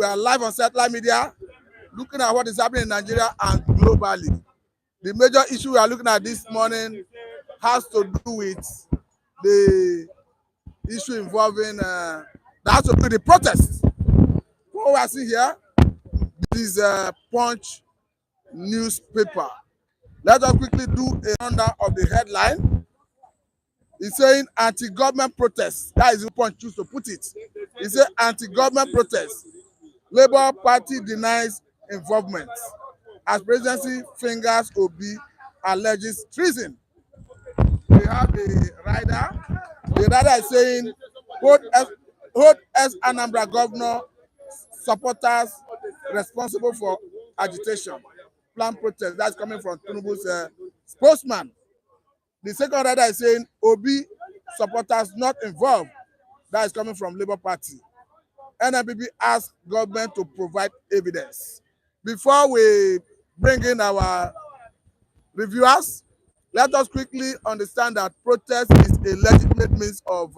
We are live on satellite media, looking at what is happening in Nigeria and globally. The major issue we are looking at this morning has to do with the issue involving that has to do with the protests. What we are seeing here, this is Punch newspaper. Let us quickly do a rundown of the headline. It's saying anti-government protests. That is the Punch choose to put it. It's saying anti-government protests. Labour Party denies involvement as presidency fingers Obi alleges treason. We have the rider. The rider is saying hold as Anambra governor supporters responsible for agitation. Planned protest. That's coming from Tinubu's spokesman. The second rider is saying Obi supporters not involved. That is coming from Labour Party. NNPP asked government to provide evidence. Before we bring in our reviewers, let us quickly understand that protest is a legitimate means of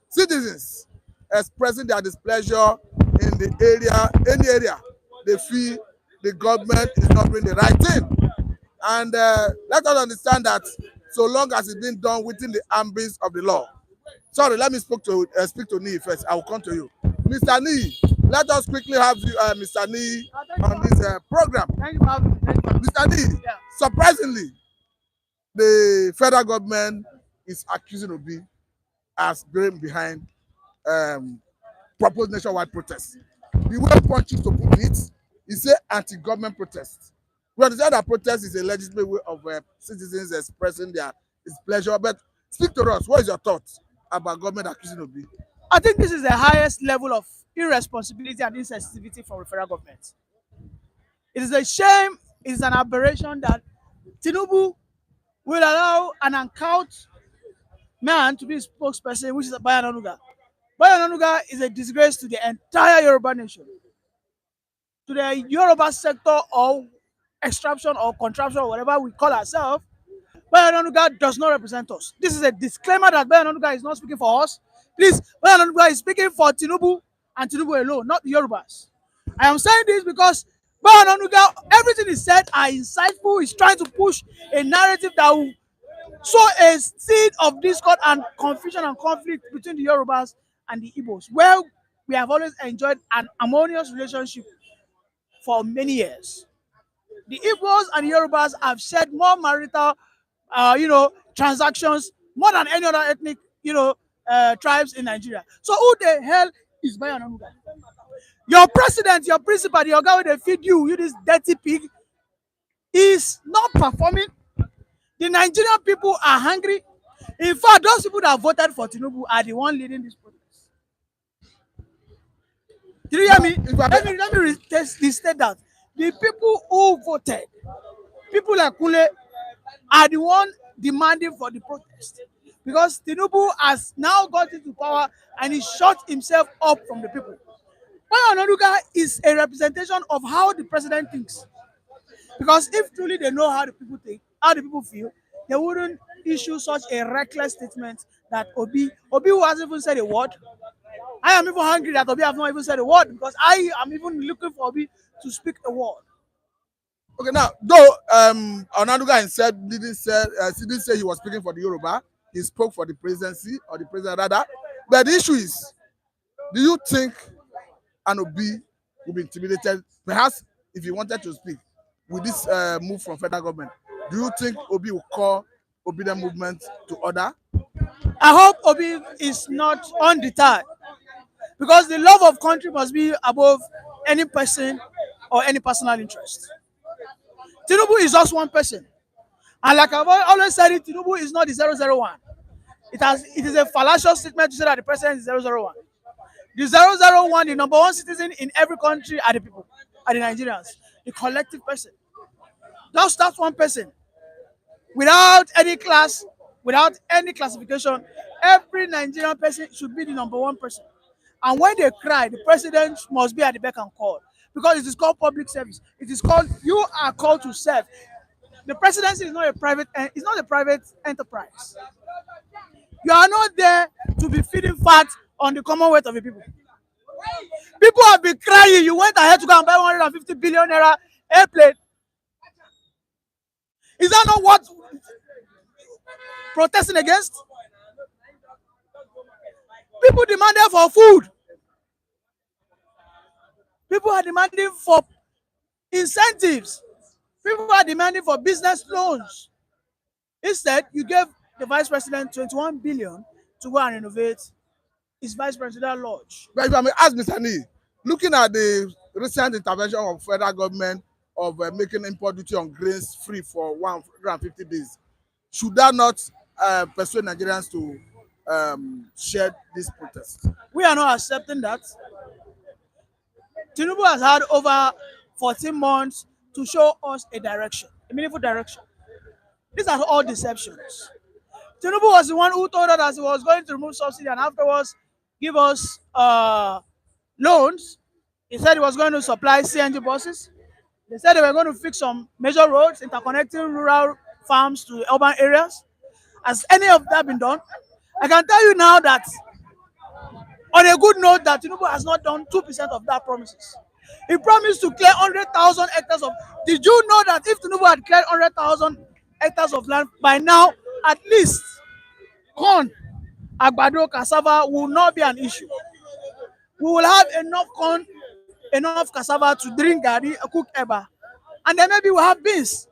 citizens expressing their displeasure in the area, any area they feel the government is not doing the right thing. And let us understand that so long as it's being done within the ambit of the law. Sorry, let me speak to Nee first. I will come to you. Mr. Nee, let us quickly have you, Mr. Nee, on this program. Thank you for having me. Mr. Nee, surprisingly, the federal government is accusing Obi as being behind proposed nationwide protests. The way Punch choose to put it is an anti-government protest. We understand that protest is a legitimate way of citizens expressing their displeasure, but speak to us. What is your thoughts about government accusing Obi? I think this is the highest level of irresponsibility and insensitivity from the federal government. It is a shame, it is an aberration that Tinubu will allow an uncouth man to be his spokesperson, which is Bayo Onanuga. Bayo Onanuga is a disgrace to the entire Yoruba nation, to the Yoruba sector or extraction or contraption or whatever we call ourselves. Bayo Onanuga does not represent us. This is a disclaimer that Bayo Onanuga is not speaking for us. Please, Bayo Onanuga is speaking for Tinubu and Tinubu alone, not the Yorubas. I am saying this because Bayo Onanuga, everything he said are insightful. He's trying to push a narrative that will sow a seed of discord and confusion and conflict between the Yorubas and the Igbos, where we have always enjoyed an harmonious relationship for many years. The Igbos and the Yorubas have shared more marital, transactions more than any other ethnic, tribes in Nigeria. So who the hell is Bayo Onanuga? Your president, your principal, the guy they feed you this dirty pig, is not performing. The Nigerian people are hungry. In fact, those people that voted for Tinubu are the one leading this protest. Did you hear me? Let me restate that. The people who voted, people like Kule, are the one demanding for the protest. Because Tinubu has now got into power and he shut himself up from the people. Bayo Onanuga is a representation of how the president thinks. Because if truly they know how the people think, how the people feel, they wouldn't issue such a reckless statement that Obi who hasn't even said a word. I am even hungry that Obi has not even said a word because I am even looking for Obi to speak a word. Okay, now, though Onanuga himself didn't say he was speaking for the Yoruba, he spoke for the presidency or the president rather. But the issue is, do you think an Obi will be intimidated? Perhaps if he wanted to speak with this move from federal government, do you think Obi will call obedient movement to order? I hope Obi is not undeterred because the love of country must be above any person or any personal interest. Tinubu is just one person. And like I've always said, Tinubu is not the 001. It is a fallacious statement to say that the president is 001. The 001, the number one citizen in every country are the people, are the Nigerians, the collective person. Just that one person. Without any class, without any classification, every Nigerian person should be the number one person. And when they cry, the president must be at the beck and call. Because it is called public service. It is called, you are called to serve. The presidency is not a private enterprise. You are not there to be feeding fat on the commonwealth of the people. People have been crying. You went ahead to go and buy 150 billion naira airplane. Is that not what protesting against? People demanded for food. People are demanding for incentives. People are demanding for business loans. Instead, you gave the vice president 21 billion to go and renovate his vice presidential lodge. But if I may ask Mr. Nee, looking at the recent intervention of federal government of making import duty on grains free for 150 days, should that not persuade Nigerians to share this protest? We are not accepting that. Tinubu has had over 14 months to show us a direction, a meaningful direction. These are all deceptions. Tinubu was the one who told us that he was going to remove subsidy and afterwards give us loans. He said he was going to supply CNG buses. They said they were going to fix some major roads interconnecting rural farms to urban areas. Has any of that been done? I can tell you now that on a good note that Tinubu has not done 2% of that promises. He promised to clear 100,000 hectares of. Did you know that if Tinubu had cleared 100,000 hectares of land by now, at least corn, agbado, cassava will not be an issue. We will have enough corn, enough cassava to drink garri, cook eba, and then maybe we'll have beans.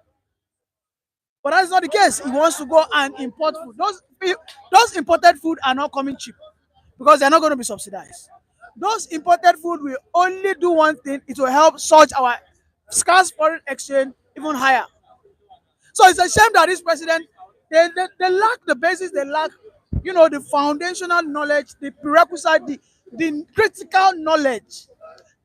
But that's not the case. He wants to go and import food. Those imported food are not coming cheap because they're not going to be subsidized. Those imported food will only do one thing: it will help surge our scarce foreign exchange even higher. So it's a shame that this president they lack the basis, they lack, the foundational knowledge, the prerequisite, the critical knowledge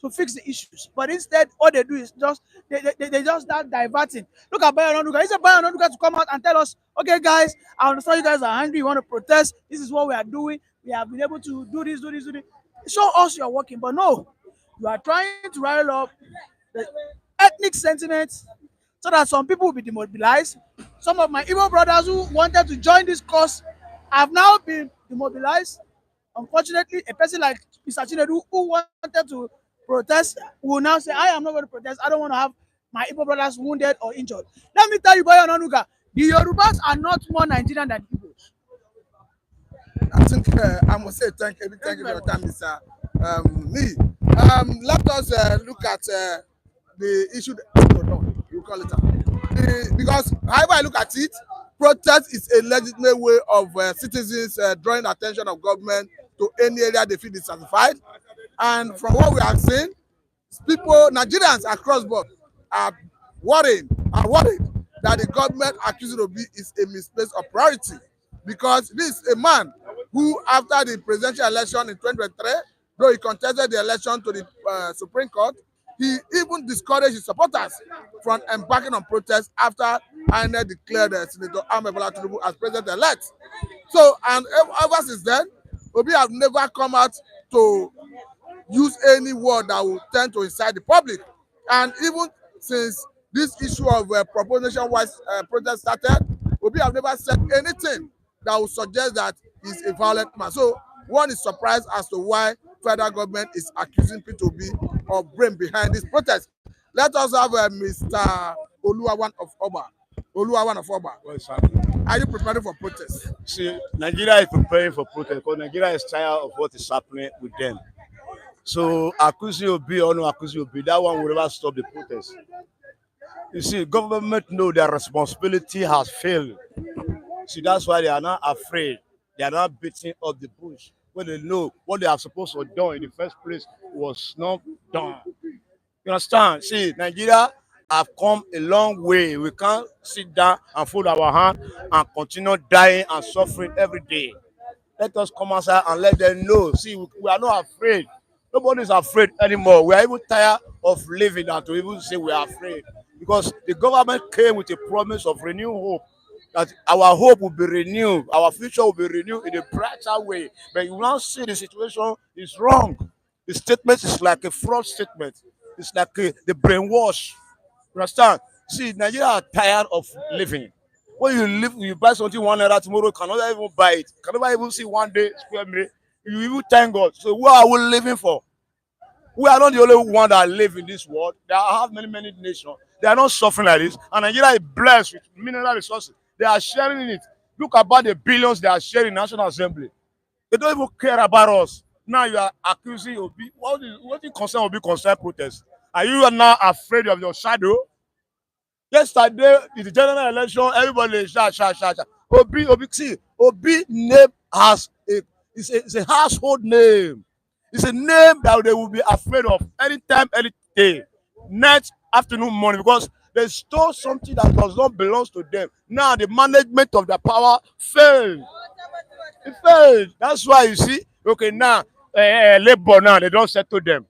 to fix the issues. But instead, all they do is just they just start diverting. Look at Bayo Onanuga. He said Bayo Onanuga to come out and tell us, okay, guys, I understand you guys are angry, you want to protest. This is what we are doing. We have been able to do this, do this, do this. Show us you're working, but no, you are trying to rile up the ethnic sentiments so that some people will be demobilized. Some of my Igbo brothers who wanted to join this cause have now been demobilized. Unfortunately, a person like Mr. Chinedu who wanted to protest will now say, I am not going to protest. I don't want to have my Igbo brothers wounded or injured. Let me tell you, Bayo Onanuga, the Yorubas are not more Nigerian than Igbos. I think I must say thank you for your time, Mr. Nee. Let us look at the issue. No, you call it because however I look at it, protest is a legitimate way of citizens drawing attention of government to any area they feel dissatisfied. And from what we have seen, people, Nigerians across board, are worried that the government accusing Obi is a misplaced of priority, because this is a man who, after the presidential election in 2023, though he contested the election to the Supreme Court, he even discouraged his supporters from embarking on protests after INEC declared Senator Ahmed Bola Tinubu as president-elect. So, and ever since then, Obi have never come out to use any word that will tend to incite the public. And even since this issue of proposition-wise protest started, Obi have never said anything that would suggest that he's a violent man. So one is surprised as to why federal government is accusing Peter Obi of brain behind this protest. Let us have Mr. Oluwawan of Oba. Oluwawan of Oba. Are you preparing for protest? See, Nigeria is preparing for protest because Nigeria is tired of what is happening with them. So accusing Obi or no accusing Obi, that one will never stop the protest. You see, government know their responsibility has failed. See, that's why they are not afraid. They are not beating up the bush when they know what they are supposed to do in the first place was not done. You understand? See, Nigeria have come a long way. We can't sit down and fold our hand and continue dying and suffering every day. Let us come outside and let them know. See, we are not afraid. Nobody is afraid anymore. We are even tired of living and to even say we are afraid. Because the government came with a promise of renewed hope. That our hope will be renewed, our future will be renewed in a brighter way. But you now see the situation is wrong. The statement is like a fraud statement. It's like the brainwash. You understand? See, Nigeria are tired of living. When you live, you buy something 1 naira tomorrow, you cannot even buy it. You cannot even see 1 day square meal. You even thank God. So what are we living for? We are not the only one that live in this world. There are many nations. They are not suffering like this. And Nigeria is blessed with mineral resources. They are sharing it. Look about the billions they are sharing in National Assembly. They don't even care about us. Now you are accusing Obi. What is concern Obi concern protest? Are you now afraid of your shadow? Yesterday, in the general election, everybody shout. Obi name has it's a household name. It's a name that they will be afraid of anytime, any day, night, afternoon, morning, because they stole something that does not belong to them. Now the management of the power failed. It failed. That's why you see, okay, now labor now they don't settle them.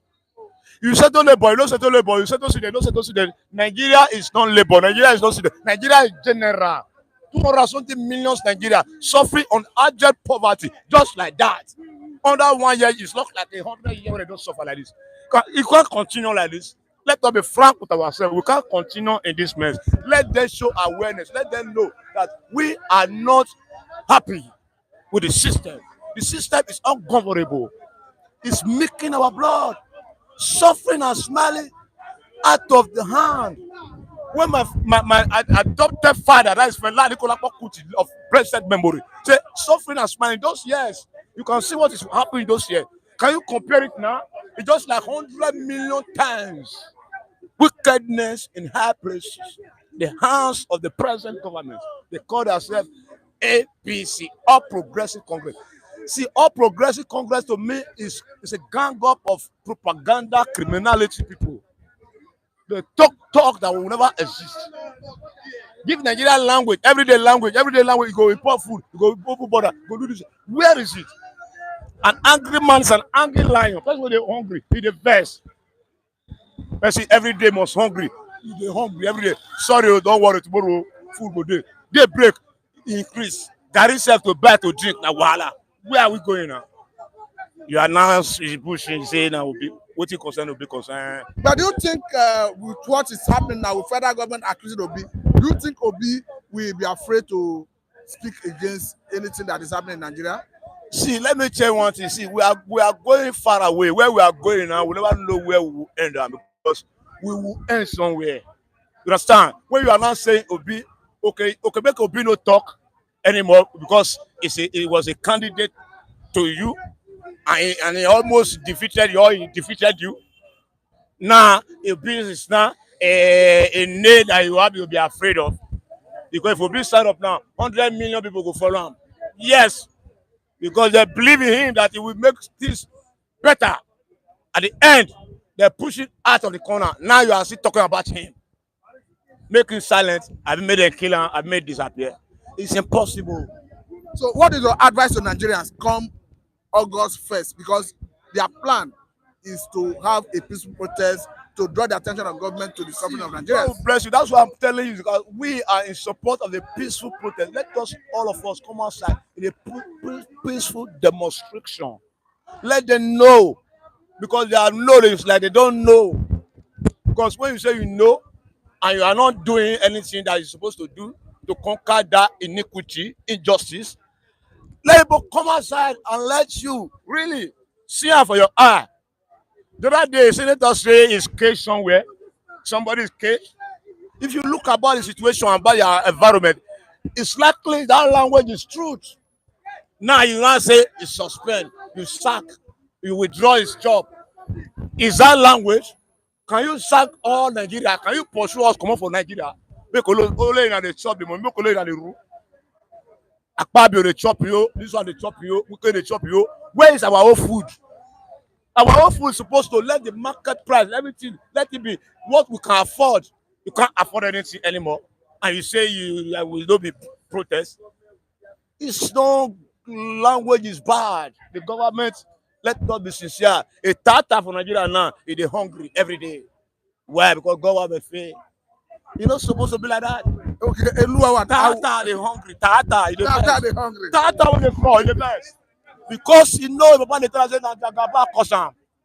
You settle labor, you don't settle labor, you settle student, you don't settle student. Nigeria is not labor, Nigeria is not student, Nigeria is general. 200 something millions Nigeria suffering on urgent poverty, just like that. Under 1 year, it's not like 100 years when they don't suffer like this. You can't continue like this. Let us be frank with ourselves. We can't continue in this mess. Let them show awareness. Let them know that we are not happy with the system. The system is ungovernable. It's making our blood suffering and smiling out of the hand. When my adopted father, that is Fela Anikulapo Kuti of blessed memory, say suffering and smiling those years, you can see what is happening those years. Can you compare it now? It's just like 100 million times wickedness in high places. The hands of the present government. They call themselves APC, All Progressive Congress. See, All Progressive Congress to me is a gang up of propaganda criminality people. They talk that will never exist. Give Nigerian language, everyday language, you go import food, you go open border, go do this. Where is it? An angry man is an angry lion. That's why they're hungry. He the best. I see every day must hungry. They're hungry every day. Sorry, don't worry, tomorrow food will day. They break, increase. There is self to buy to drink now. Voila. Where are we going now? You are now pushing, saying now will be what you concern will be concerned. But do you think with what is happening now with federal government accusing Obi, do you think Obi will be afraid to speak against anything that is happening in Nigeria? See, let me tell you one thing. See, we are going far away. Where we are going now, we never know where we will end up because we will end somewhere. You understand? When you are not saying Obi, okay, make Obi no talk anymore because it was a candidate to you, and he almost defeated you. Or he defeated you. Now, Obi is now a name that you'll be afraid of because if Obi stand up now, 100 million people will follow him. Yes. Because they believe in him that he will make things better. At the end, they push it out of the corner. Now you are still talking about him. Make him silent. I've made him kill him. I've made disappear. It's impossible. So what is your advice to Nigerians come August 1st? Because their plan is to have a peaceful protest to draw the attention of government to the suffering of Nigerians. God bless you. That's what I'm telling you. Because we are in support of the peaceful protest. Let us, all of us, come outside in a peaceful demonstration. Let them know. Because they are knowledge like they don't know. Because when you say you know, and you are not doing anything that you're supposed to do to conquer that iniquity, injustice, let people come outside and let you really see her for your eye. The other day, Senator say is caged somewhere. Somebody is caged. If you look about the situation and about your environment, it's likely that language is truth. Now you now say you suspend, you sack, you withdraw his job. Is that language? Can you sack all Nigeria? Can you pursue us come up for Nigeria? Make only in the chop the money, make only in the room. Akpabio they chop you, this one they chop you, we can they chop you. Where is our own food? Our own food is supposed to let the market price, everything, let it be what we can afford. You can't afford anything anymore. And you say you will not be protest. It's no language is bad. The government, let not be sincere. A Tata for Nigeria now, it is hungry every day. Why? Because government fail. You're not supposed to be like that. Okay, Eluawa, Tata, they hungry. Tata, they hungry. Tata when they call, the best. Because you know, Papa, they tell us that Jagaba cause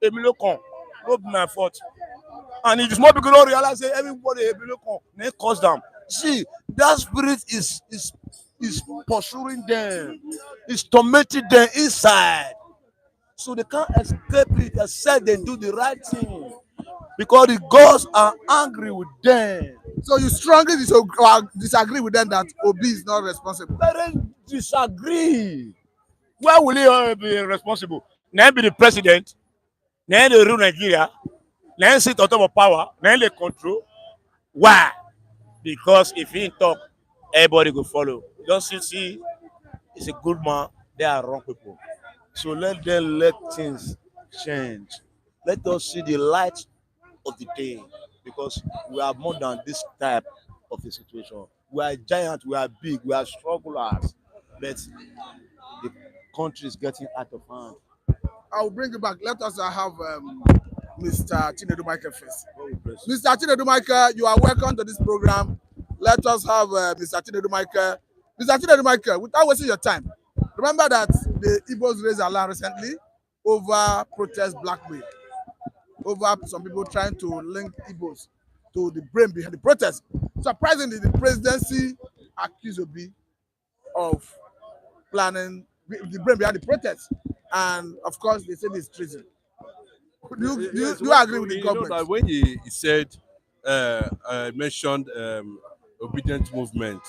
Emilio con. No be my fault. And it is more because don't realize that everybody Emilio con, they cause them. See, that spirit is pursuing them, is tormenting them inside. So they can't escape it except they do the right thing. Because the gods are angry with them. So you strongly disagree with them that Obi is not responsible. Let them disagree. Why will he be responsible? Now be the president, now they rule Nigeria, now sit on top of power, now they control. Why? Because if he talk, everybody go follow. Just see, he's a good man, they are wrong people. So let them let things change. Let us see the light of the day, because we are more than this type of a situation. We are giants, we are big, we are strugglers, but the country is getting out of hand. I will bring you back. Let us have Mr. Chinedu Michael first. Mr. Chinedu Michael, you are welcome to this program. Let us have Mr. Chinedu Michael. Mr. Chinedu Michael, without wasting your time, remember that the Igbos raised alarm recently over protest blackmail, over some people trying to link Igbos to the brain behind the protest. Surprisingly, the presidency accused Obi of planning the brain behind the protest, and of course they say it's treason. Do you agree with the government? Know that when he said, mentioned obedient movement,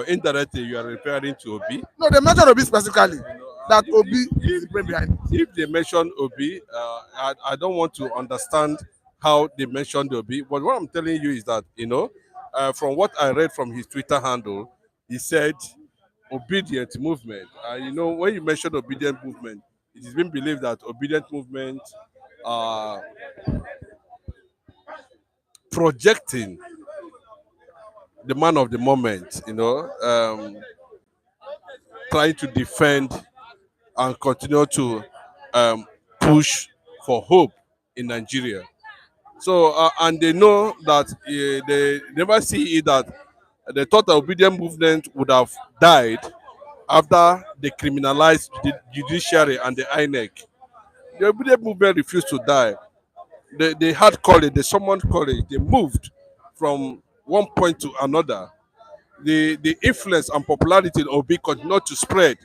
indirectly you are referring to Obi. No, they mentioned Obi specifically, that Obi is the brain behind it. If they mention Obi, I don't want to understand how they mentioned Obi, but what I'm telling you is that, from what I read from his Twitter handle, he said obedient movement. When you mention obedient movement, it is being believed that obedient movement are projecting the man of the moment, trying to defend and continue to push for hope in Nigeria. So, and they know that they never see it that they thought the obedient movement would have died after they criminalized the judiciary and the INEC. The obedient movement refused to die. They had courage, they summoned courage, they moved from one point to another. The influence and popularity of Obi continued to spread.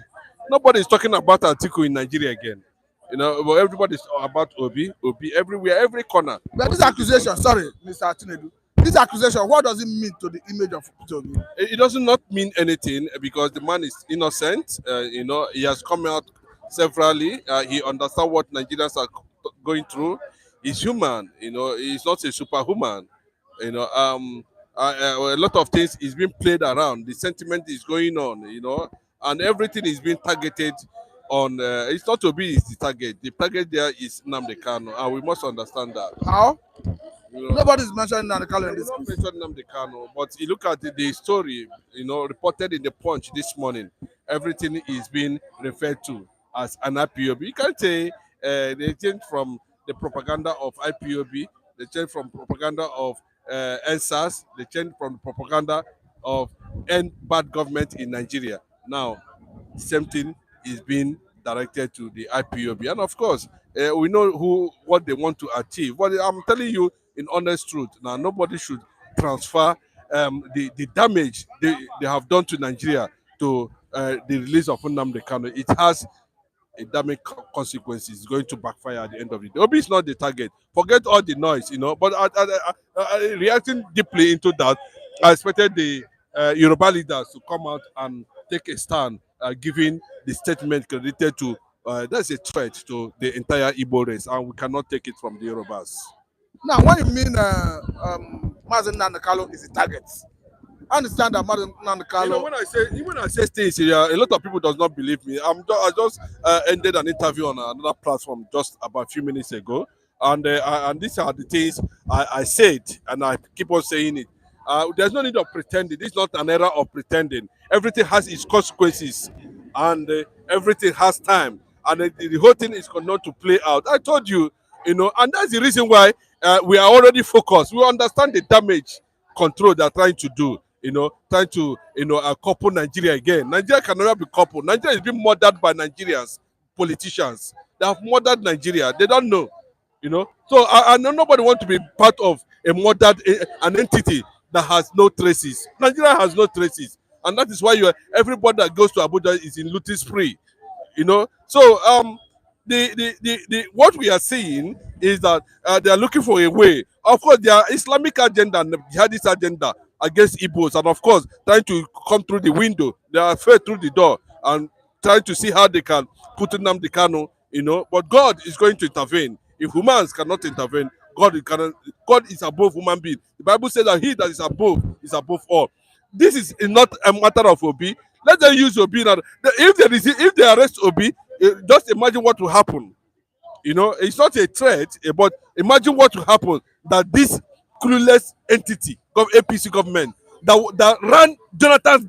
Nobody is talking about Atiku in Nigeria again. But everybody is about Obi everywhere, every corner. But this accusation, sorry, Mr. Chinedu, this accusation, what does it mean to the image of Peter Obi? It does not mean anything because the man is innocent. He has come out severally. He understands what Nigerians are going through. He's human. He's not a superhuman. A lot of things is being played around. The sentiment is going on. And everything is being targeted on. It's not Obi is the target. The target there is Nnamdi Kanu, and we must understand that. How? Nobody's mentioning Nnamdi Kanu in this not case. mentioned Nnamdi Kanu, but you look at the story, reported in the Punch this morning. Everything is being referred to as an IPOB. You can't say they changed from the propaganda of IPOB, they changed from propaganda of NSAS, they changed from propaganda of end bad government in Nigeria. Now, same thing is being directed to the IPOB, and of course, we know what they want to achieve. But I'm telling you, in honest truth, now nobody should transfer the damage they have done to Nigeria to the release of Nnamdi Kanu. It has a damage consequences. It's going to backfire at the end of the day. Obi is not the target. Forget all the noise, But reacting deeply into that, I expected the Yoruba leaders to come out and take a stand, giving the statement credited to. That's a threat to the entire Igbo race, and we cannot take it from the Yorubas. Now, when you mean Mazen Nnamdi Kanu is the target, I understand that Mazen Nnamdi Kanu. When I say things here, a lot of people does not believe me. I just ended an interview on another platform just about a few minutes ago, and these are the things I said, and I keep on saying it. There's no need of pretending. This is not an era of pretending. Everything has its consequences, and everything has time, and the whole thing is going to play out. I told you, and that's the reason why we are already focused. We understand the damage control they're trying to do. Trying to couple Nigeria again. Nigeria can never be coupled. Nigeria is being murdered by Nigerians, politicians. They have murdered Nigeria. They don't know. So I know nobody wants to be part of a murdered an entity that has no traces. Nigeria has no traces, and that is why everybody that goes to Abuja is in looting spree. So what we are seeing is that they are looking for a way. Of course, their Islamic agenda and the jihadist agenda against Igbos, and of course, trying to come through the window. They are afraid through the door and trying to see how they can put in the Kanu, But God is going to intervene. If humans cannot intervene, God is above human being. The Bible says that he that is above all. This is not a matter of Obi. Let them use Obi now. If they arrest Obi, just imagine what will happen. It's not a threat, but imagine what will happen that this clueless entity, APC government, that ran Jonathan's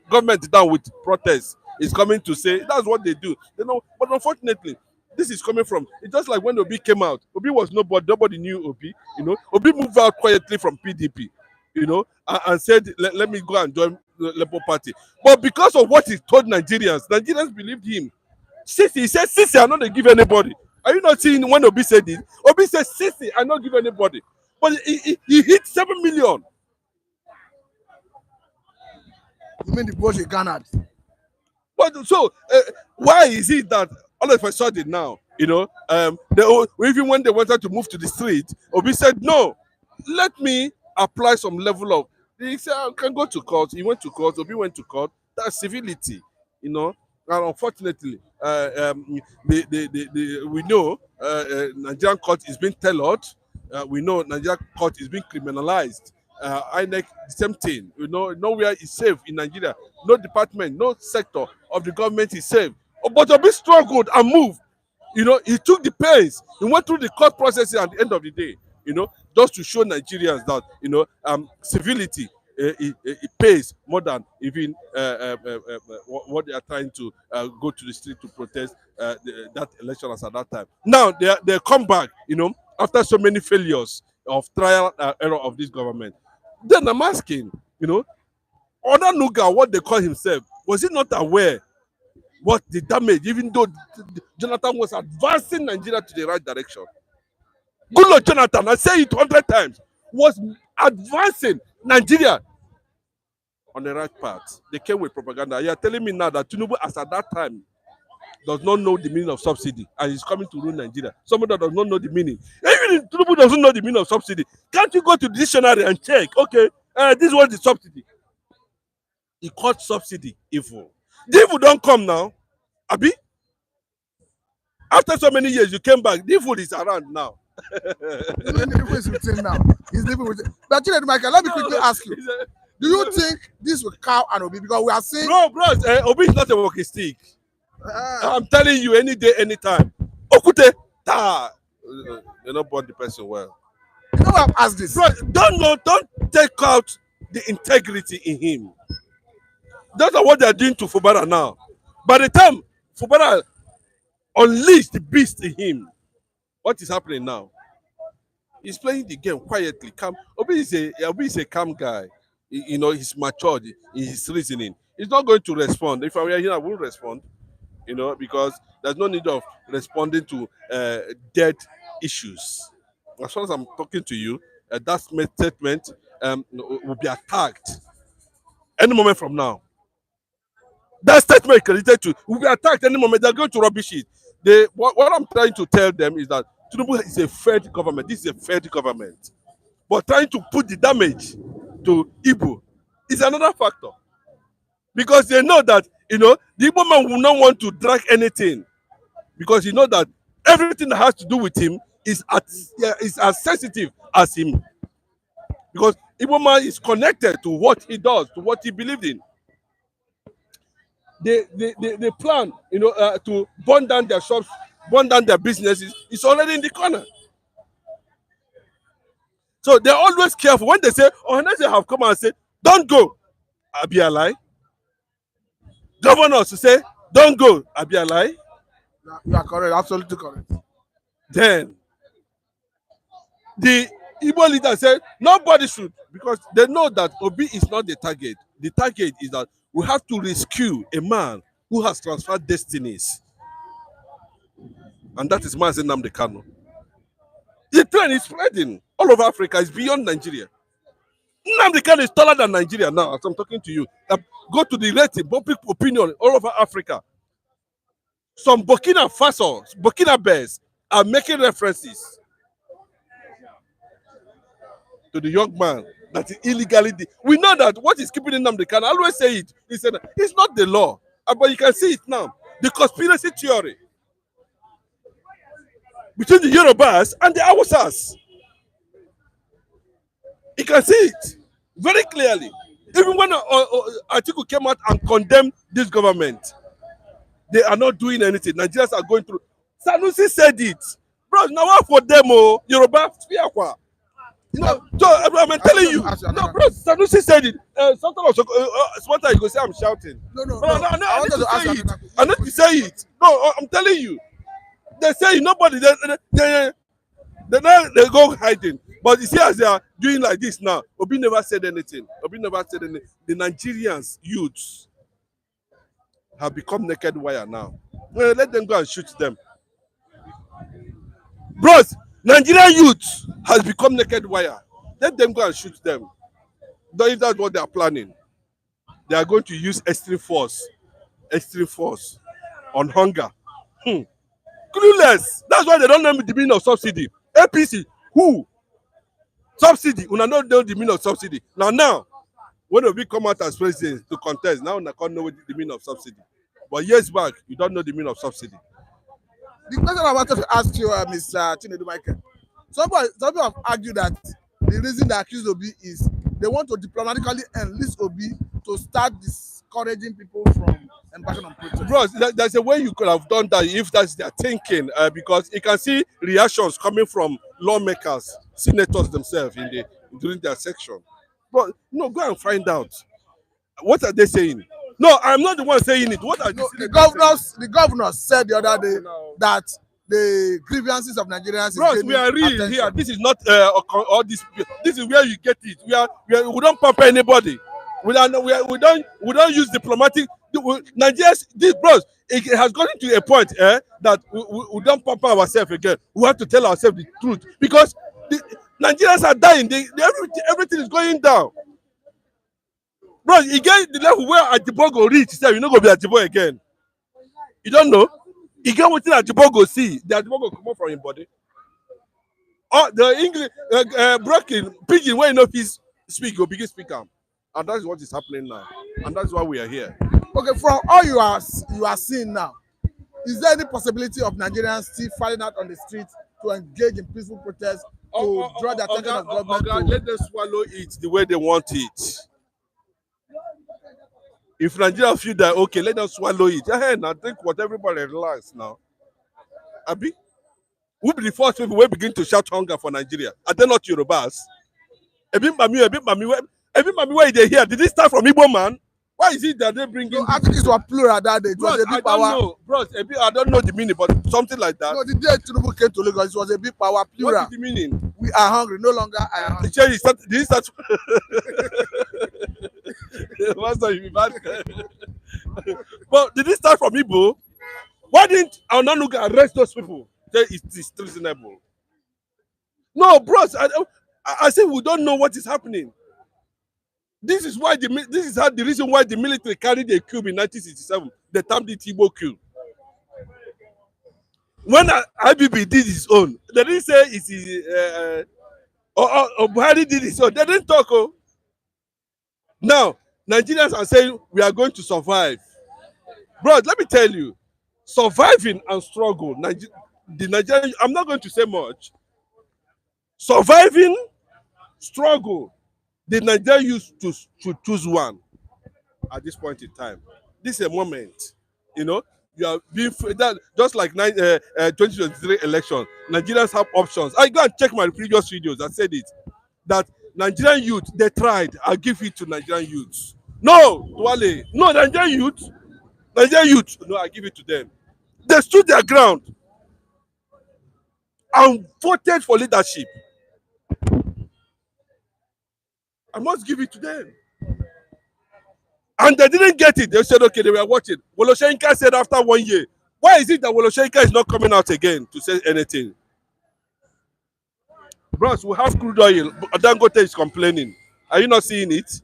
government down with protests, is coming to say that's what they do. But unfortunately, this is coming from. It's just like when Obi came out. Obi was nobody knew Obi. Obi moved out quietly from PDP. And said, let me go and join the Labour Party. But because of what he told Nigerians believed him. He said, Sisi, I'm not going to give anybody. Are you not seeing when Obi said this? Obi said, Sisi, I'm not give anybody. But he hit 7 million. You mean the bush he garnered? But so why is it that all of a sudden now, even when they wanted to move to the street, Obi said, no, let me apply some level of. He said, I can go to court. He went to court. Obi went to court. That's civility, And unfortunately, we know Nigerian court is being tailored. We know Nigerian court is being criminalized. INEC, the same thing. Nowhere is safe in Nigeria. No department, no sector of the government is safe. But Obi struggled and moved. He took the pains. He went through the court process at the end of the day. Just to show Nigerians that civility it pays more than even what they are trying to go to the street to protest that election as at that time. Now they come back, after so many failures of trial error of this government. Then I'm asking, Onanuga, what they call himself, was he not aware what the damage, even though Jonathan was advancing Nigeria to the right direction? Goodluck Jonathan, I say it 100 times, was advancing Nigeria on the right path. They came with propaganda. You are telling me now that Tinubu, as at that time, does not know the meaning of subsidy and is coming to rule Nigeria. Somebody that does not know the meaning. Even if Tinubu doesn't know the meaning of subsidy, can't you go to the dictionary and check? Okay, this was the subsidy. He called subsidy evil. The evil don't come now. Abi? After so many years, you came back. The evil is around now. The evil is with him now. He's living with him. But Michael, let me quickly ask you. Do you think this will cow and Obi? Because we are seeing. No, bros, Obi is not a walking stick. I'm telling you, any day, anytime. Okute, they don't burn the person well. You know why I've asked this? Bro, don't take out the integrity in him. That's what they're doing to Fubara now. By the time Fubara unleashed the beast in him, what is happening now? He's playing the game quietly, calm. Obi is a calm guy. He's matured in his reasoning. He's not going to respond. If I were here, I wouldn't respond. Because there's no need of responding to dead issues. As far as I'm talking to you, that statement will be attacked any moment from now. That statement related to will be attacked any moment. They're going to rubbish it. What I'm trying to tell them is that Tinubu is a failed government. This is a failed government. But trying to put the damage to Igbo is another factor. Because they know that, the Igbo man will not want to drag anything. Because he knows that everything that has to do with him is as sensitive as him. Because Igbo man is connected to what he does, to what he believed in. They plan, to burn down their shops, burn down their businesses. It's already in the corner. So they're always careful. When they say, unless they have come and say, don't go, I'll be a lie. Governors to say, don't go, I'll be a lie. You are correct, absolutely correct. Then the Igbo leader said, nobody should, because they know that Obi is not the target. The target is that we have to rescue a man who has transferred destinies. And that is Mazi Nnamdi Kanu. The trend is spreading all over Africa. It's beyond Nigeria. Nnamdi Kanu is taller than Nigeria now, as I'm talking to you. Go to the rating, public opinion all over Africa. some Burkina Faso, Burkina Bears are making references to the young man that he illegally did. We know that what is keeping them, they can always say it. He said it's not the law, but you can see it now. The conspiracy theory between the Yorubas and the Hausas. You can see it very clearly. Even when Atiku came out and condemned this government, they are not doing anything. Nigerians are going through. Sanusi said it. Bro, now what for them, Yoruba, you know, so I'm telling you. No, bro, Sanusi said it. Sometimes you go say I'm shouting. No. I need to say it. I need to say it. No, I'm telling you. They say nobody. They go hiding. But you see, as they are doing like this now, Obi never said anything. Obi never said anything. The Nigerians, youths, have become naked wire now. Well, let them go and shoot them. Bros, Nigerian youths has become naked wire. Let them go and shoot them. Though if that's what they are planning, they are going to use extreme force on hunger. Clueless. That's why they don't know the meaning of subsidy. APC, who? Subsidy. Una don't know the meaning of subsidy. Now, when we come out as president to contest, now una can't know the meaning of subsidy. But years back, you don't know the meaning of subsidy. The question I wanted to ask you, Mr. Chinedu Michael. Somebody have argued that the reason they accuse Obi is they want to diplomatically enlist Obi to start discouraging people from embarking on protest. Bro, there's a way you could have done that if that's their thinking, because you can see reactions coming from lawmakers, senators themselves during their section. But no, go and find out. What are they saying? No, I'm not the one saying it. What are the governors said the other day that the grievances of Nigerians Bros, we are real attention. Here. This is not all this. This is where you get it. We don't pamper anybody. We don't use diplomatic. Nigerians, this bros, it has gotten to a point that we don't pamper ourselves again. We have to tell ourselves the truth because the Nigerians are dying. Everything is going down. Bro, you get the level where Ajibo go reach, so you're not going to be Ajibo again. You don't know? You get what Ajibo go see, the Ajibo go come out from your body. Oh, the English, broken pidgin, when you know he's speak, go begin speak am. And that's what is happening now. And that's why we are here. Okay, from all you are seeing now, is there any possibility of Nigerians still filing out on the streets to engage in peaceful protests to draw the attention of government? Let them swallow it the way they want it. If Nigeria feel that okay, let them swallow it. Hey, now think what everybody relax now. Abi, who be the first people who begin to shout hunger for Nigeria? Are they not Yorubas? Ebi mami, where they here? Did it start from Igbo man? Why is it that they bring in? I think it was plural that day. It was a big power. I don't know, bros. I don't know the meaning, but something like that. No, the day Tinubu came to Lagos, it was a big power, plural. What is the meaning? We are hungry, no longer I am hungry. Did he start? Master, you be bad. But did it start from Igbo? Why didn't Onanuga arrest those people? Say it is reasonable. No, bros. I say we don't know what is happening. This is the reason why the military carried a coup in 1967. They termed it Igbo coup. When IBB did his own, they didn't say it is. Buhari did his own. They didn't talk. Oh. Now Nigerians are saying we are going to survive. Bro, let me tell you, surviving and struggle. The Nigerian. I'm not going to say much. Surviving, struggle. The Nigerian used to choose one at this point in time. This is a moment, you are being that just like 2023 election. Nigerians have options. I go and check my previous videos. I said it that Nigerian youth they tried. I'll give it to Nigerian youths. No, Wale. No, Nigerian youth. No, I give it to them. They stood their ground and voted for leadership. I must give it to them. And they didn't get it. They said, okay, they were watching. Woloshenka said after 1 year, why is it that Woloshenka is not coming out again to say anything? Bros, we have crude oil. Dangote is complaining. Are you not seeing it?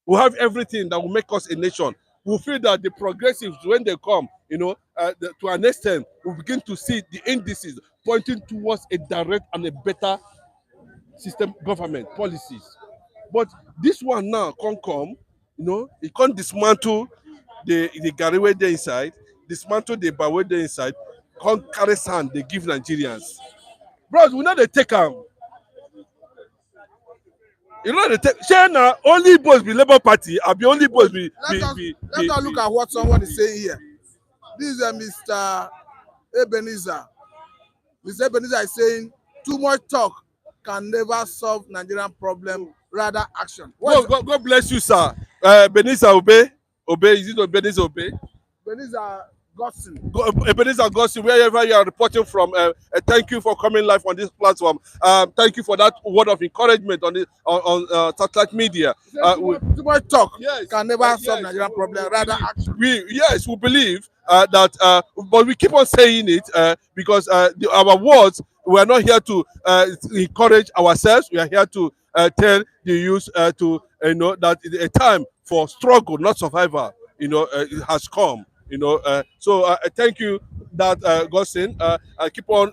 We have everything that will make us a nation. We feel that the progressives, when they come, to an extent, we begin to see the indices pointing towards a direct and a better system government policies. But this one now can't come, it can't dismantle the Gary way there inside, dismantle the Bawe there inside, can't carry sand they give Nigerians. Bros, we know they take them. You know they take China only boys be Labour Party, and the only boys be Let us look at what someone is saying here. This is Mr. Ebenezer. Mr. Ebenezer is saying too much talk can never solve Nigerian problem, rather action. God bless you, sir. Ebenezer Obey. Is it Ebenezer Obey? Ebenezer Godson. Ebenezer Godson, wherever you are reporting from, thank you for coming live on this platform. Thank you for that word of encouragement on satellite media. Too much talk can never solve Nigerian problem, rather action. We believe that, but we keep on saying it because our words, we are not here to encourage ourselves. We are here to tell the youth to that a time for struggle, not survival, it has come. So thank you that Godson,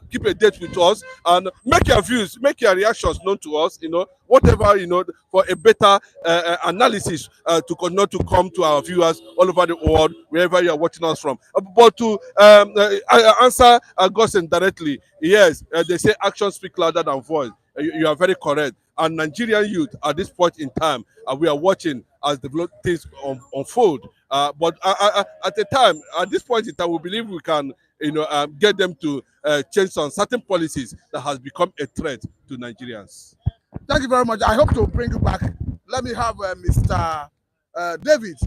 keep a date with us and make your views, make your reactions known to us, whatever, for a better analysis to continue to come to our viewers all over the world, wherever you are watching us from. But to answer Godson directly, yes, they say actions speak louder than voice. You are very correct. And Nigerian youth at this point in time, we are watching as things unfold. But at this point in time, we believe we can, get them to change some certain policies that has become a threat to Nigerians. Thank you very much. I hope to bring you back. Let me have Mr. David.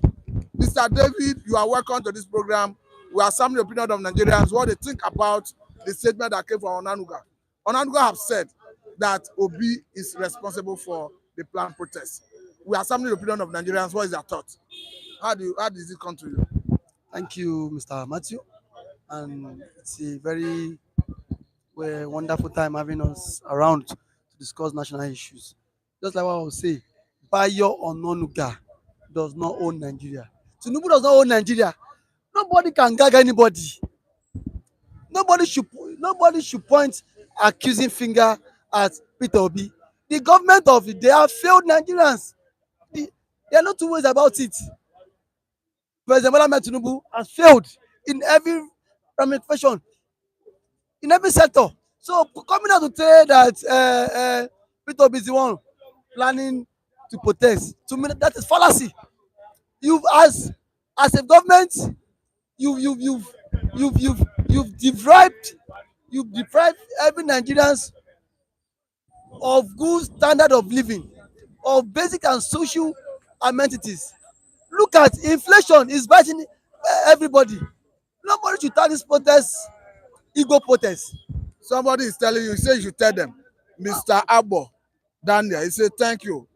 Mr. David, you are welcome to this program. We are assembling the opinion of Nigerians, what they think about the statement that came from Onanuga. Onanuga have said that Obi is responsible for the planned protest. We are assembling the opinion of Nigerians. What is your thought? How does it come to you? Thank you, Mr. Matthew. And it's a very wonderful time having us around to discuss national issues. Just like what I was saying, Bayo Onanuga does not own Nigeria. Tinubu does not own Nigeria. Nobody can gag anybody. Nobody should point accusing finger at Peter Obi. The government of the day have failed Nigerians. They are not two ways about it. President Bola Ahmed Tinubu has failed in every ramification, in every sector. So coming out to say that Peter Obi is the one planning to protest, to me that is fallacy. You've as a government, you've deprived every Nigerians of good standard of living, of basic and social amenities. Look at inflation is biting everybody. Nobody should tell this protest ego protest. Somebody is telling you, he said you should tell them. Mr. Abo Daniel, he said thank you.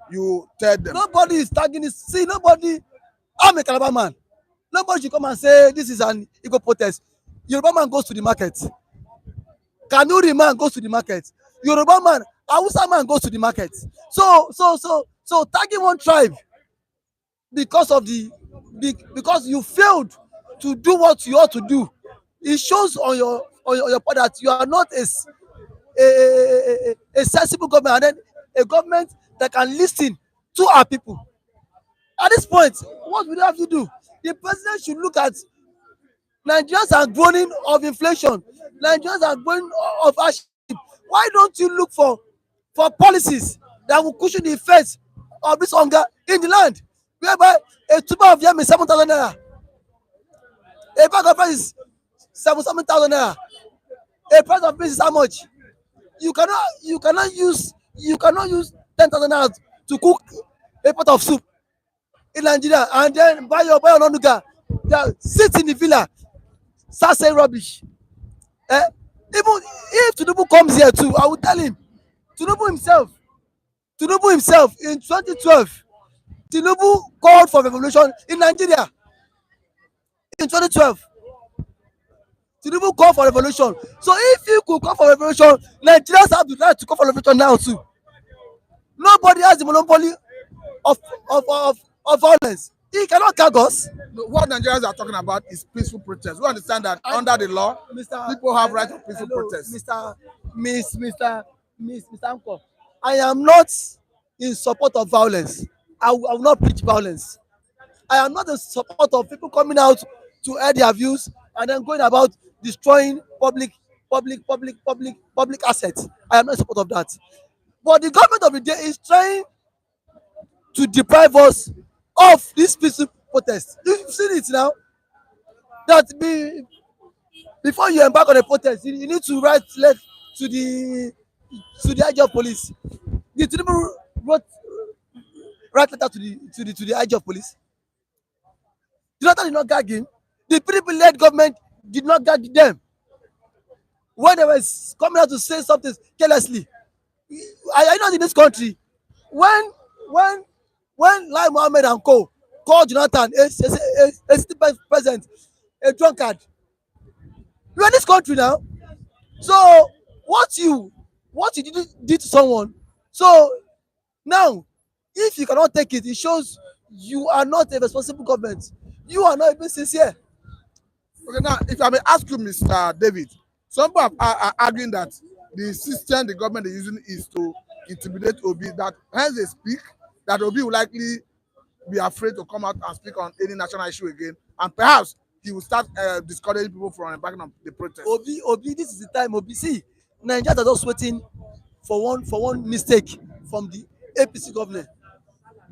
You tell them. Nobody is tagging this. See, nobody. I'm a Calabar man. Nobody should come and say this is an ego protest. Yoruba man goes to the market. Kanuri man goes to the market. Yoruba man, Hausa man goes to the market. So tagging one tribe because you failed to do what you ought to do. It shows on your part that you are not a sensible government, and then a government that can listen to our people. At this point, what we have to do? The president should look at Nigerians are groaning of inflation. Nigerians are groaning of hardship. Why don't you look for policies that will cushion the effects of this hunger in the land, whereby a tuber of yam is 7,000 naira, a bag of rice is 7,000 naira, a price of beans is how much? You cannot use 10,000 naira to cook a pot of soup in Nigeria, and then buy your Onanuga that sits in the villa, start saying rubbish. Even if Tinubu comes here too, I will tell him. Tinubu himself in 2012, Tinubu called for revolution in Nigeria. In 2012, Tinubu called for revolution. So if you could call for revolution, Nigerians have the right to call for revolution now too. Nobody has the monopoly of violence. He cannot gag us. No, what Nigerians are talking about is peaceful protest. We understand that under the law, people have right to peaceful protest. Mr. Anko, I am not in support of violence. I will not preach violence. I am not in support of people coming out to air their views and then going about destroying public assets. I am not in support of that. But the government of the day is trying to deprive us of this peaceful protest. You've seen it now. That before you embark on a protest, you need to write letter to the IG of police. The Tinubu write letter to the IG of police. The letter did not gag him. The PDP-led government did not gag them. When they were coming out to say something carelessly, I know in this country, when Lai Mohammed and co called Jonathan a sitting president a drunkard, we are in this country now. So what you did to someone, so now if you cannot take it, it shows you are not a responsible government. You are not even sincere. Okay, now if I may ask you, Mr. David, some people are arguing that the system the government is using is to intimidate Obi, that hence they speak, that Obi will likely be afraid to come out and speak on any national issue again, and perhaps he will start discouraging people from embarking on the protest. Obi, this is the time. Obi, see, Nigerians are just waiting for one mistake from the APC government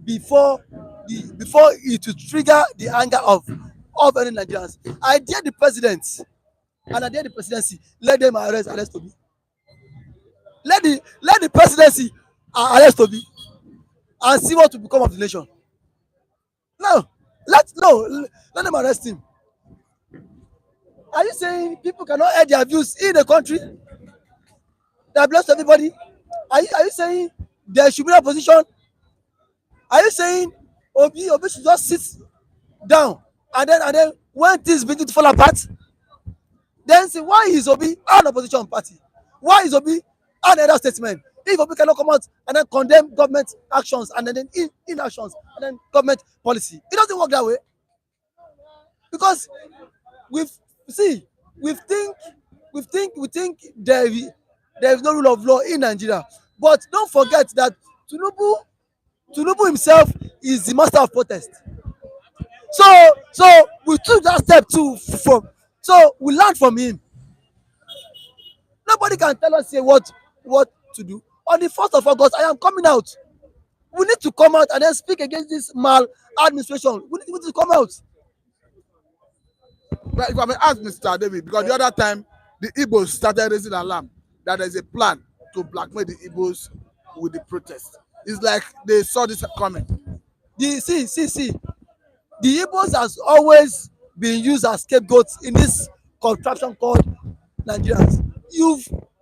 before it will trigger the anger of any Nigerians. I dare the president and I dare the presidency, let them arrest Obi. Let the presidency arrest Obi and see what will become of the nation. No, let them arrest him. Are you saying people cannot air their views in the country that belongs to everybody? Are you saying there should be opposition? Are you saying Obi should just sit down and then when things begin to fall apart, then say why is Obi an opposition party? Why is Obi an other statement? If Obi cannot come out and then condemn government actions and then inactions and then government policy, it doesn't work that way. Because we think there is no rule of law in Nigeria. But don't forget that Tinubu himself is the master of protest. So we took that step too so we learned from him. Nobody can tell us here what to do. On the 1st of August, I am coming out. We need to come out and then speak against this maladministration. We need to come out. But if I may ask Mr. David, because the other time the Igbos started raising alarm that there is a plan to blackmail the Igbos with the protest. It's like they saw this coming. See. The Igbos has always been used as scapegoats in this contraption called Nigerians.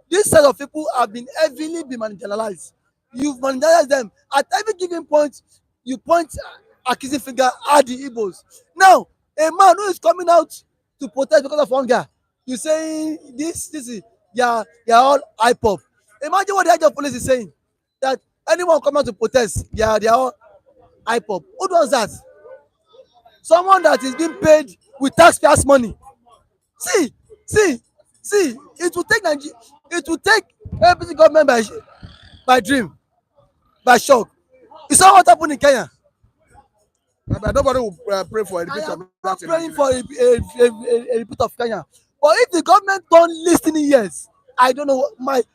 This set of people have been heavily marginalized. You've marginalized them. At every given point, you point accusing finger at the Igbos. Now, a man who is coming out to protest because of hunger, you saying this is you're all hip-hop. Imagine what the head of police is saying, that anyone come out to protest, they are all hip-hop. Who does that? Someone that is being paid with taxpayers' money. See, it will take every government by dream, by shock. You saw what happened in Kenya. But nobody will pray for a I repeat am of not that. praying for a repeat of Kenya. But if the government don't listen in years, I don't know what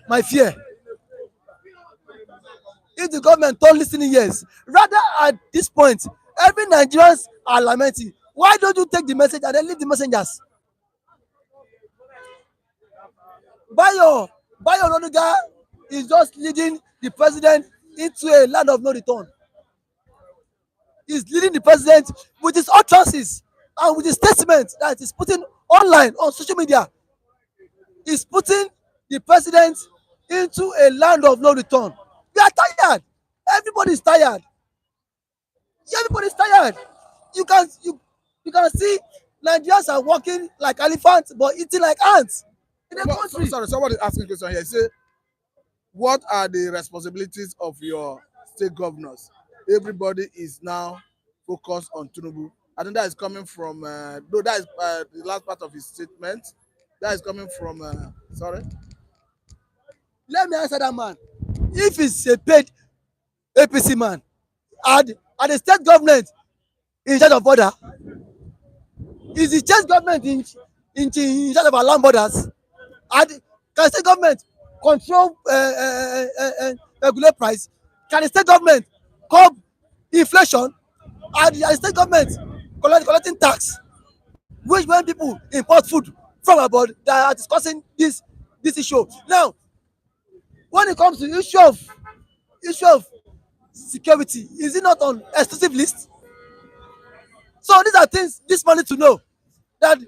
my fear. If the government don't listen in years, rather at this point, every Nigerians are lamenting. Why don't you take the message and then leave the messengers? Bayo Ononuga is just leading the president into a land of no return. He's leading the president with his utterances and with his statements that he's putting online on social media. He's putting the president into a land of no return. We are tired. Everybody's tired. Everybody's tired. You can see Nigerians are walking like elephants but eating like ants in the country. Sorry, somebody asking a question here. Say, what are the responsibilities of your state governors? Everybody is now focus on Tinubu. I think that is coming from, no, that is the last part of his statement. That is coming from, sorry. Let me answer that man. If he's a paid APC man, are the state government in charge of border? Is the state government in charge of our land borders? Can state government control regulate price? Can the state government curb inflation? Are the state government collecting tax? Which when people import food from abroad that are discussing this issue. Now, when it comes to issue of security, is it not on exclusive list? So these are things this man need to know, that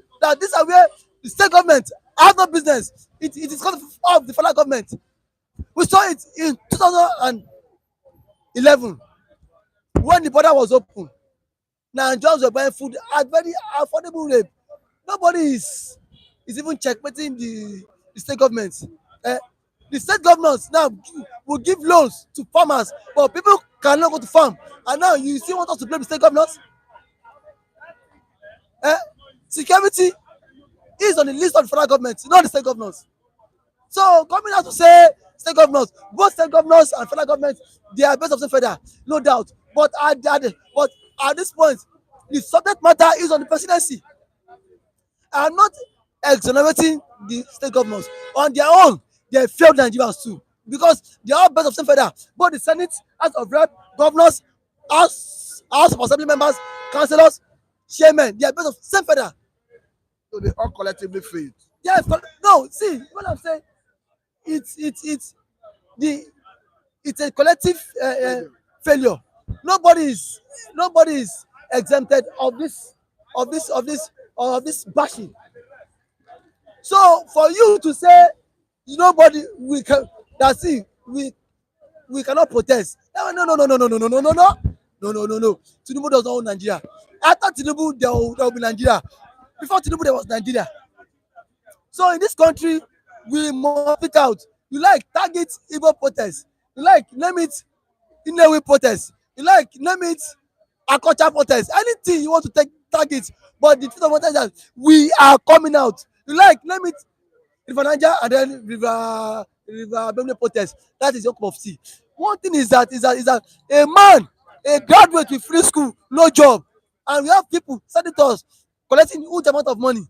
these are where the state government have no business. It is because of the federal government. We saw it in 2011 when the border was open. Nigerians were buying food at very affordable rate. Nobody is even checkmating the state government. Eh, the state governments now will give loans to farmers, but people cannot go to farm. And now you still want us to blame the state governors? Eh, security is on the list of the federal government, not the state governors. So coming out to say state governors, both state governors and federal government, they are best of the federal, no doubt. But at this point, the subject matter is on the presidency. I'm not exonerating the state governors. On their own, they failed Nigerians too, because they are best of the federal. Both the Senate, House of Rep, governors, House of Assembly members, councillors, chairmen, they are best of same federal. So they all collectively failed. Yeah, no, see what I'm saying. It's the it's a collective failure. Nobody is exempted of this bashing. So for you to say nobody we can that see we cannot protest. No. Tinubu does not own Nigeria. After Tinubu, there will be Nigeria. Before Tinubu, there was Nigeria. So in this country, we must speak out. You like target Igbo protest. You like name it Inewi protest. You like name it Akocha protest. Anything you want to target. But the truth of what is that we are coming out. You like name it River Niger and then River Benue protest. That is your cup of tea. One thing is that a man, a graduate with free school, no job, and we have people senators collecting huge amount of money.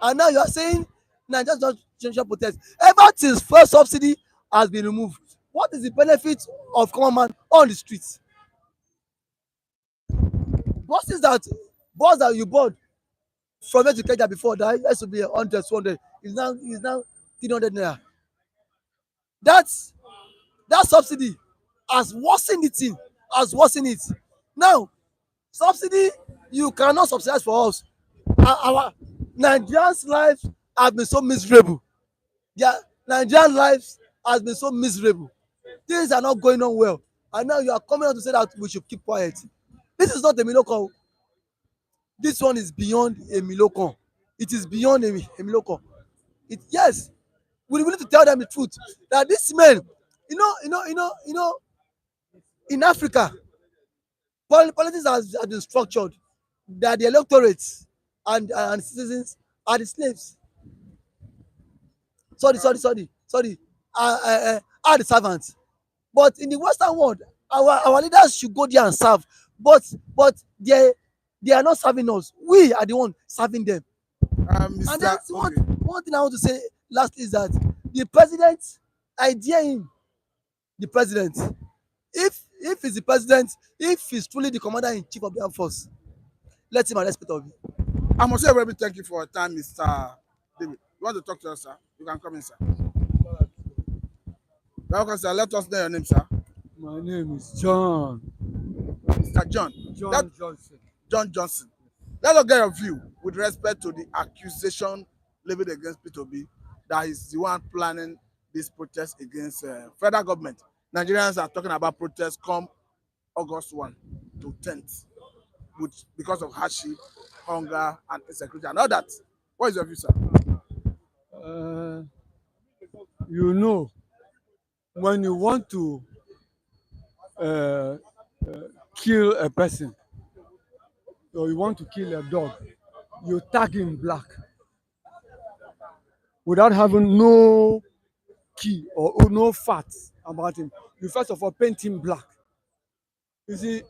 And now you are saying Nigerians don't change protest. Ever since first subsidy has been removed, what is the benefit of common man on the streets? Bus that you bought from here to Kenya before that used to be 100, 200, is now 300 naira. That subsidy has worsened it. Now, subsidy, you cannot subsidize for us. Our Nigerians' lives have been so miserable. Nigerian lives has been so miserable. Things are not going on well. And now you are coming out to say that we should keep quiet. This is not a Miloko. This one is beyond a Miloko. It is beyond a Miloko. Yes, we need to tell them the truth that these men, in Africa, politics has been structured that the electorates and citizens are the slaves. Sorry, are the servants. But in the Western world, our leaders should go there and serve. But they are not serving us. We are the one serving them. And that's one thing I want to say lastly is that the president, I dare him, the president, if he's the president, if he's truly the commander in chief of the armed force, let him arrest Peter Obi. I must say very thank you for your time, Mr. David. You want to talk to us, sir? You can come in, sir. Welcome, sir. Let us know your name, sir. My name is John. Mr. John. Johnson. John Johnson. Let us get your view with respect to the accusation leveled against Peter Obi that he's the one planning this protest against federal government. Nigerians are talking about protests come August 1 to 10th, because of hardship, hunger, and insecurity and all that. What is your view, sir? When you want to kill a person, or you want to kill a dog, you tag him black without having no key or no facts about him. You first of all paint him black. You see,